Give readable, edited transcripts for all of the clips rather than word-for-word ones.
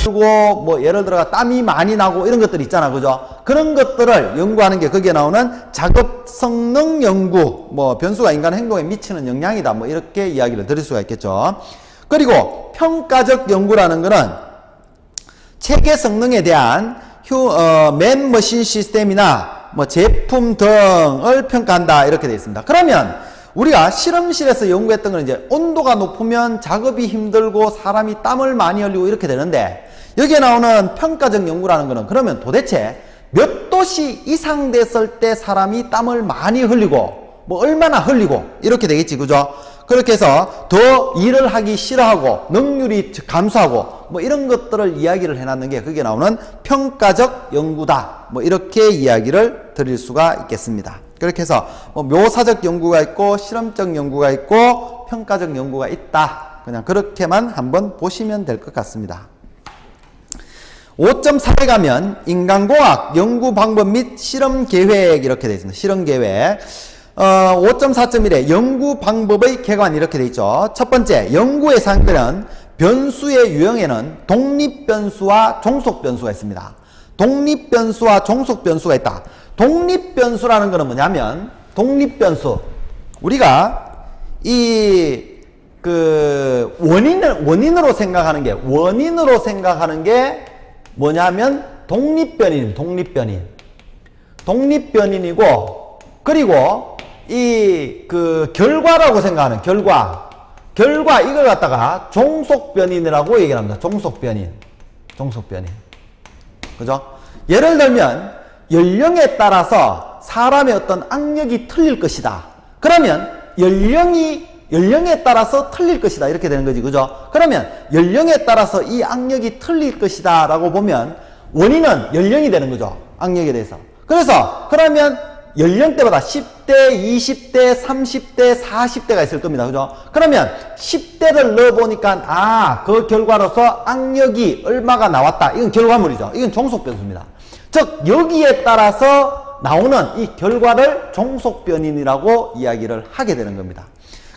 그리고 뭐 예를 들어 땀이 많이 나고 이런 것들 있잖아, 그죠? 그런 것들을 연구하는 게 거기에 나오는 작업 성능 연구, 뭐 변수가 인간 행동에 미치는 영향이다, 뭐 이렇게 이야기를 드릴 수가 있겠죠. 그리고 평가적 연구라는 거는 체계 성능에 대한 맨 머신 시스템이나 뭐 제품 등을 평가한다, 이렇게 되어 있습니다. 그러면 우리가 실험실에서 연구했던 건 이제 온도가 높으면 작업이 힘들고 사람이 땀을 많이 흘리고 이렇게 되는데, 여기에 나오는 평가적 연구라는 거는 그러면 도대체 몇 도씨 이상 됐을 때 사람이 땀을 많이 흘리고 뭐 얼마나 흘리고 이렇게 되겠지, 그죠? 그렇게 해서 더 일을 하기 싫어하고 능률이 감소하고 뭐 이런 것들을 이야기를 해놨는 게 거기에 나오는 평가적 연구다, 뭐 이렇게 이야기를 드릴 수가 있겠습니다. 그렇게 해서 뭐 묘사적 연구가 있고 실험적 연구가 있고 평가적 연구가 있다, 그냥 그렇게만 한번 보시면 될 것 같습니다. 5.4에 가면 인간공학 연구 방법 및 실험 계획 이렇게 되어 있습니다. 실험 계획. 5.4.1에 연구 방법의 개관 이렇게 되어 있죠. 첫 번째, 연구의 사항들은 변수의 유형에는 독립 변수와 종속 변수가 있습니다. 독립 변수와 종속 변수가 있다. 독립 변수라는 거는 뭐냐면, 독립 변수, 우리가 원인으로 생각하는 게 뭐냐면 독립변인이고, 그리고 결과라고 생각하는 결과 이걸 갖다가 종속변인이라고 얘기를 합니다. 종속변인. 그죠? 예를 들면 연령에 따라서 사람의 어떤 악력이 틀릴 것이다. 그러면 연령에 따라서 틀릴 것이다, 이렇게 되는 거지, 그죠? 그러면 연령에 따라서 이 악력이 틀릴 것이다 라고 보면 원인은 연령이 되는 거죠, 악력에 대해서. 그러면 연령대마다 10대, 20대, 30대, 40대가 있을 겁니다, 그죠? 그러면 10대를 넣어보니까 그 결과로서 악력이 얼마가 나왔다, 이건 결과물이죠. 이건 종속변수입니다. 즉 여기에 따라서 나오는 이 결과를 종속변인이라고 이야기를 하게 되는 겁니다.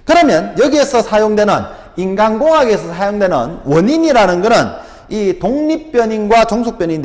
그러면 여기에서 사용되는, 인간공학에서 사용되는 원인이라는 것은 이 독립변인과 종속변인인데,